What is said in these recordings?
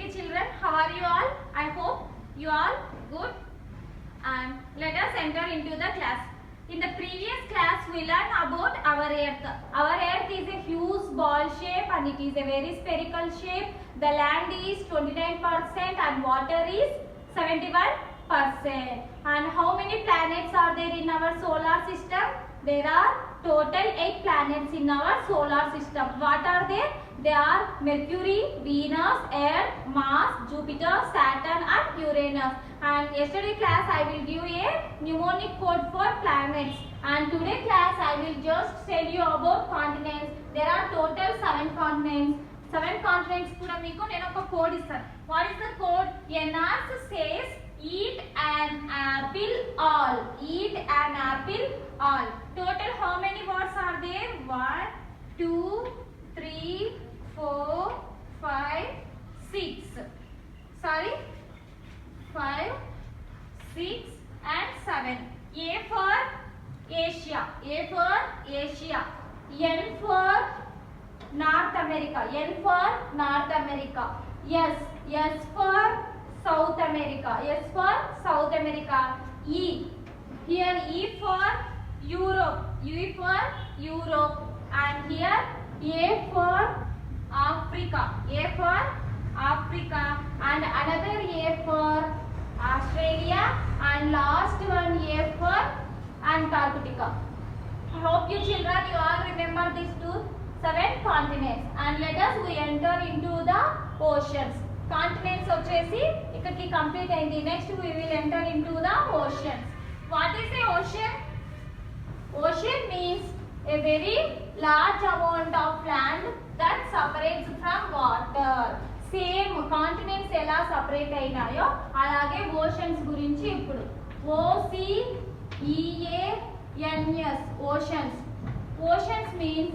Hey children, how are you all? I hope you all good. And let us enter into the class. In the previous class, we learned about our earth. Our earth is a huge ball shape and it is a very spherical shape. The land is 29% and water is 71%. And how many planets are there in our solar system? There are total 8 planets in our solar system. What are they? They are Mercury, Venus, Earth, Mars, Jupiter, Saturn and Uranus. And yesterday class I will give a mnemonic code for planets. And today class I will just tell you about continents. There are total 7 continents. 7 continents kuda meeku nenu oka code istanu. What is the code? A nurse says eat an apple all. Eat an apple all. Total how many words are there? 1, 2, 3, 4, 5, 6. Sorry? 5, 6 and 7. A for Asia. A for Asia. N for North America. N for North America. S. S for South America. S for South America. E. Here E for Europe. E for Europe. And here A for Africa. A for Africa. And another A for Australia. And last one A for Antarctica. I hope you children you all remember these 7 continents. And let us we enter into the oceans. Continents వచ్చేసి ఇక్కడికి complete అయింది. Next we will enter into the oceans. What is the ocean? Ocean means a very large amount of land that separates from water. Same continents ఎలా separate అయినాయో అలాగే oceans గురించి ఇప్పుడు OCEANS oceans. Oceans means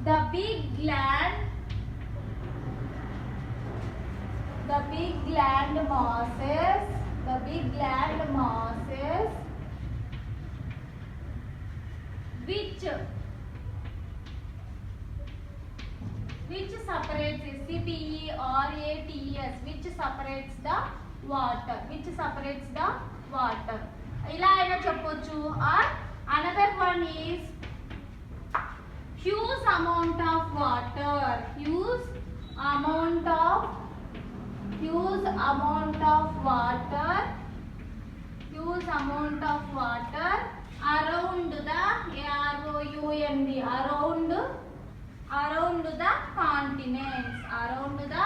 the big land masses which separates CPERATS which separates the water ఇలా అయినా చెప్పొచ్చు. or another one is huge amount of water around the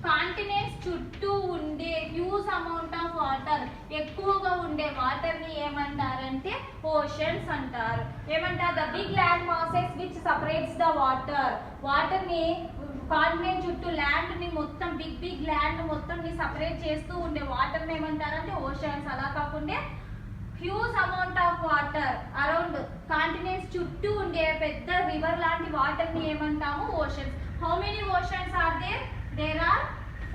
continents చుట్టూ ఉండే huge amount of water ఎక్కువగా ఉండే water ని ఏమంటారంటే oceans అంటారు. ఏమంటారు? The big land masses which separates the water ని కాంటినెంట్ చుట్టూ ల్యాండ్ ని మొత్తం బిగ్ ల్యాండ్ మొత్తం ని సెపరేట్ చేస్తూ ఉండే వాటర్ ని ఏమంటారంటే ఓషన్స్. అలా కాకుండా huge amount of water around continents చుట్టూ ఉండే పెద్ద రివర్ లాంటి వాటర్ ని ఏమంటాము? Oceans. How many oceans are there? There are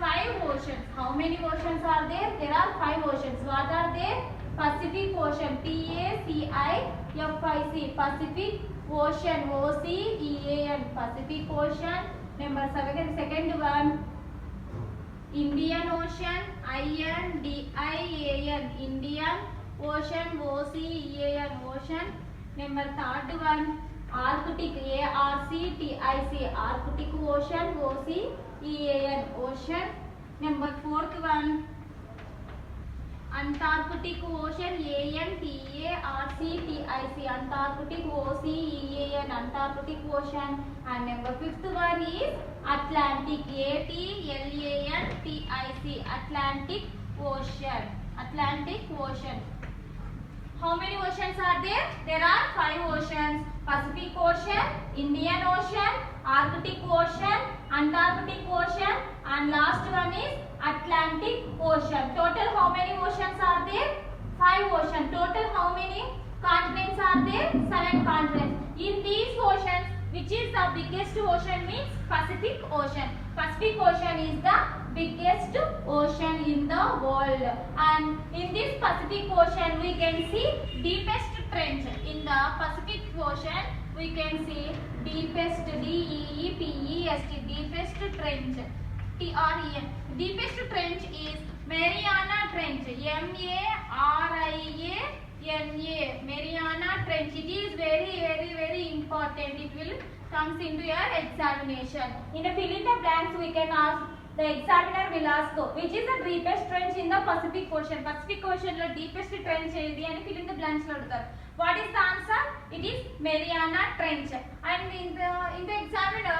5 oceans. How many oceans are there? There are 5 oceans. What are they? Pacific Ocean. PACIFIC. Pacific Ocean. OCEAN. Pacific Ocean. Number 7. Second one. Indian Ocean. INDIAN. Indian Ocean. OCEAN. Ocean. Number 3rd one. Arctic. ARCTIC. Arctic Ocean. OCEAN. Ocean. Number 4th one. Antarctic Ocean. ANTARCTIC. Antarctic OCEAN. Antarctic Ocean. And number 5th one is Atlantic. ATLANTIC. Atlantic Ocean. Atlantic Ocean. How many oceans are there? There are 5 oceans. Pacific Ocean, Indian Ocean, Arctic Ocean, Antarctic Ocean, and last one is Atlantic Ocean. Total how many oceans are there? 5 oceans. Total how many continents are there? 7 continents. In these oceans, which is the biggest ocean means Pacific Ocean. Pacific Ocean is the biggest ocean in the world. And in this Pacific Ocean, we can see deepest trench. In the Pacific Ocean, we can see deepest, DEEPEST, deepest trench. TREN. Deepest trench is Mariana Trench. MARIANA. Mariana Trench. It is very important. It will comes into your examination. In the fill in the blanks, we can ask. The examiner will ask which is the deepest trench in the Pacific Ocean. Pacific Ocean lo deepest trench edi ani fill in the blanks lo adugaru. What is the answer? It is Mariana Trench. And in the examiner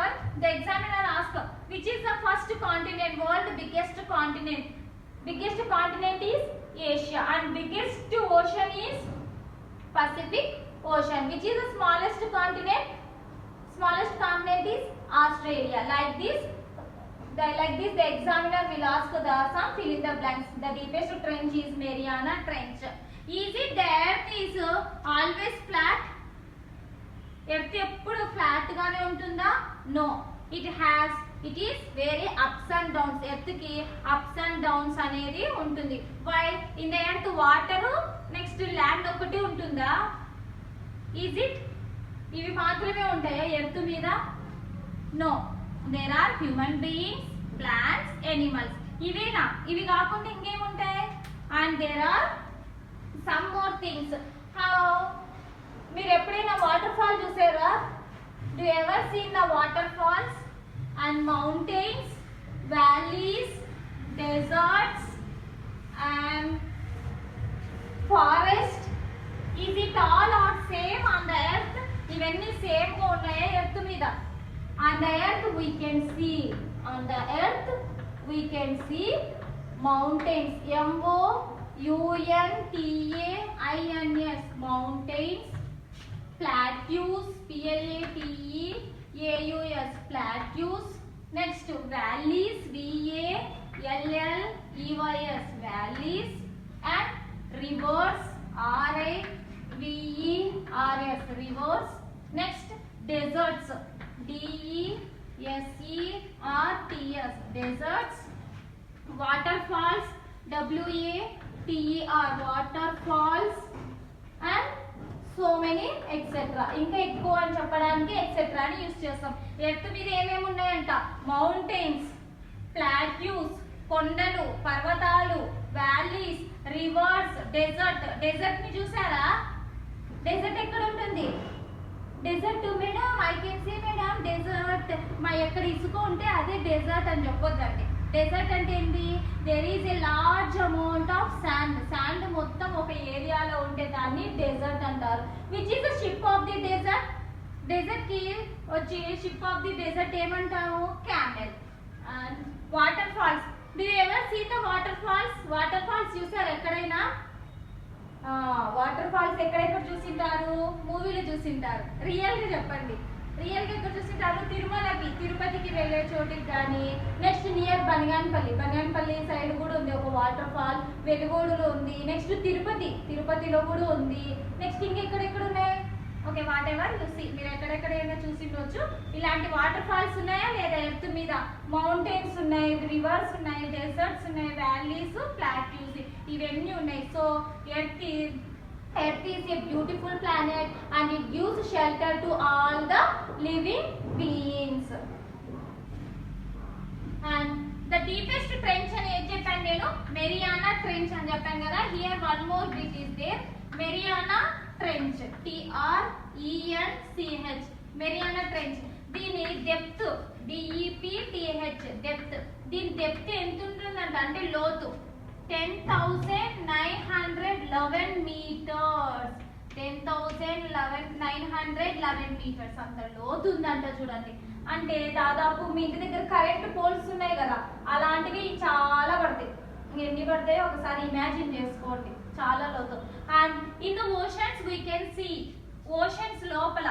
asks which is the first continent, world biggest continent. Biggest continent is Asia and biggest ocean is Pacific Ocean. Which is the smallest continent? Smallest continent is Australia. Like this the examiner will ask the some fill in the blanks. The deepest trench is Mariana Trench. Is it the earth is always flat? Earth eppudu flat gaane untunda? No. It is very ups and downs. Earth ki ups and downs anedi untundi. Why? In the earth water next land okati untunda? Is it? Ivi maatrame untaya earth meeda? No. There are human beings, plants, animals. Ivena ivi kaakunda ingem untayi? And there are some more things. How meer eppudaina waterfall chusara? Do you ever seen the waterfalls and mountains, valleys, deserts and forest? Is it all are same on the earth? Ivanni same ga unnaya earth meeda? On the earth we can see mountains. MOUNTAINS mountains, plateaus, PLATEAUS plateaus. Next valleys, VALLEYS valleys and rivers, RIVERS rivers. Next deserts, DESERTS deserts. Waterfalls, WATER waterfalls and so many etc. ఇంకా ఎక్కువ అని చెప్పడానికి etc అని use చేస్తాం. Earth మీద ఏమేమి ఉన్నాయంట? Mountains, plateaus కొండలు, పర్వతాలు, వ్యాలీస్, రివర్స్, డెజర్ట్ ని చూసారా? డెజర్ట్ ఎక్కడ ఉంటుంది? Desert madam I can see madam desert మా ఎక్కడ ఇసుక ఉంటే అదే డెజర్ట్ అని చెప్పొద్దండి. డెజర్ట్ అంటే ఏంటి? There is a large amount of sand మొత్తం ఒక ఏరియాలో ఉంటే దాన్ని డెజర్ట్ అంటారు. Which is the ship of the desert? Desert కి వచ్చి షిప్ ఆఫ్ ది డెజర్ట్ ఏమంటాము? Camel. And water falls, do you ever see the water falls? Water falls చూసారు ఎక్కడైనా? వాటర్ ఫాల్స్ ఎక్కడెక్కడ చూసింటారు? మూవీలో చూసింటారు. రియల్ గా చెప్పండి, రియల్ గా ఎక్కడ చూసింటారు? తిరుపతికి వెళ్ళే చోటికి కానీ, నెక్స్ట్ నియర్ బనియాన్పల్లి సైడ్ కూడా ఉంది ఒక వాటర్ ఫాల్, వెలుగోడులో ఉంది. నెక్స్ట్ తిరుపతిలో కూడా ఉంది. నెక్స్ట్ ఇంకెక్కడెక్కడ ఉన్నాయి? Okay, whatever you see, మీరు ఎక్కడెక్కడైనా చూసిండొచ్చు. ఇలాంటి వాటర్ ఫాల్స్ ఉన్నాయా లేదా ఎర్త్ మీద? మౌంటైన్స్ ఉన్నాయి, రివర్స్ ఉన్నాయి, డెజర్ట్స్ ఉన్నాయి, వ్యాలీస్, ప్లాట్యూస్ ఇవన్నీ ఉన్నాయి. So Earth is a beautiful planet and it gives shelter to all the living beings. And the deepest trench అని ఏం చెప్పాను నేను? Mariana Trench అని చెప్పాను కదా. Here one more bit is there. Mariana Trench, TRENCH, Mariana Trench. దీని depth DEPTH depth. దీని depth ఎంత ఉంటుందంటే లోతు 10,911 meters. 10,911 meters అంత లోతు ఉందంట. చూడండి, అంటే దాదాపు మీ ఇంటి దగ్గర కరెంట్ పోల్స్ ఉన్నాయి కదా, అలాంటివి చాలా పడతాయి. ఎన్ని పడతాయో ఒకసారి ఇమాజిన్ చేసుకోండి, చాలా లోతు. And in the oceans we can see, oceans లోపల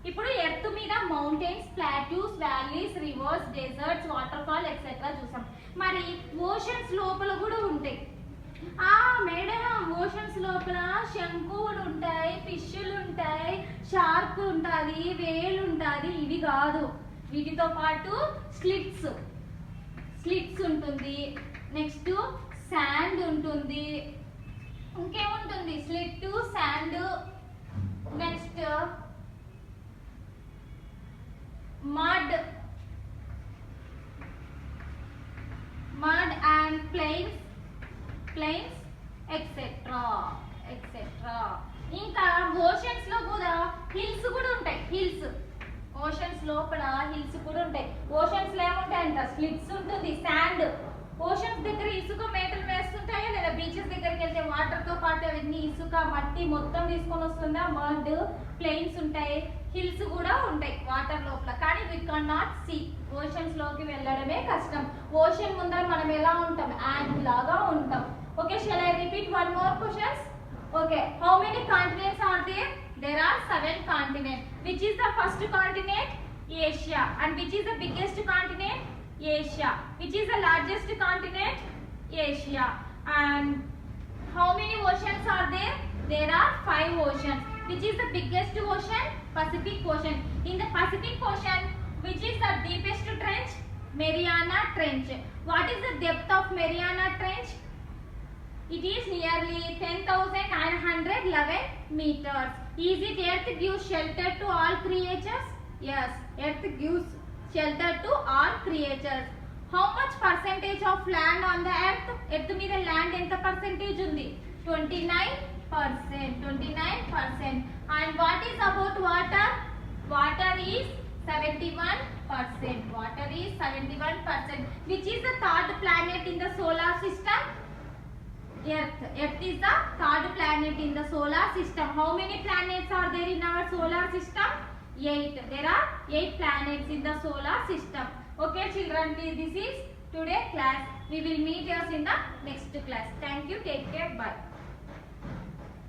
ఇప్పుడు ఎర్త్ మీద mountains, plateaus, valleys, rivers, deserts, water fall etcetera చూసాం. మరి ఓషన్స్ లోపల కూడా ఉంటాయి. మేడం ఓషన్స్ లోపల శంకువులు ఉంటాయి, ఫిష్లు ఉంటాయి, షార్క్ ఉంటుంది, వేలు ఉంటుంది. ఇవి కాదు, వీటితో పాటు స్లిట్స్ ఉంటుంది. నెక్స్ట్ శాండ్ ఉంటుంది. ఇంకేముంటుంది? Slit, sand. Next mud, hills. Oceans లోపల హిల్స్ కూడా ఉంటాయి. ఓషన్స్ లో ఏముంటాయంట, స్లిట్స్ ఉంటుంది, శాండ్. ఓషన్స్ దగ్గర ఇసుక మేటలు వేస్తుంటాయా లేదా, బీచెస్ దగ్గరికి వెళ్తే వాటర్ తో పాటు అవన్నీ ఇసుక మట్టి మొత్తం తీసుకొని వస్తుందా, మడ్ ప్లెయిన్స్ ఉంటాయి, హిల్స్ కూడా ఉంటాయి వాటర్ లోపల. కానీ we can not see, oceans లోకి వెళ్ళడమే కష్టం. ఓషన్ ముందర మనం ఎలా ఉంటాం, యాంట్ లాగా ఉంటాం. Okay, shall I repeat one more questions? Okay, how many continents are there? There are 7 continents. Which is the first continent? Asia. And which is the biggest continent? Asia. Which is the largest continent? Asia. And how many oceans are there? There are 5 oceans. Which is the biggest ocean? Pacific Ocean. In the Pacific Ocean, which is the deepest trench? Mariana Trench. What is the depth of Mariana Trench? It is nearly 10,911 meters. Is it Earth gives shelter to all creatures? Yes, Earth gives shelter to all creatures. How much percentage of land on the Earth? Earth మీద land ఎంత percentage ఉంది? 29%. 29%. And what is about water? Water is 71%. Water is 71%. Which is the third planet in the solar system? Earth. Earth is the third planet in the solar system. How many planets are there in our solar system? 8. There are 8 planets in the solar system. Okay children, this is today class. We will meet us in the next class. Thank you. Take care. Bye.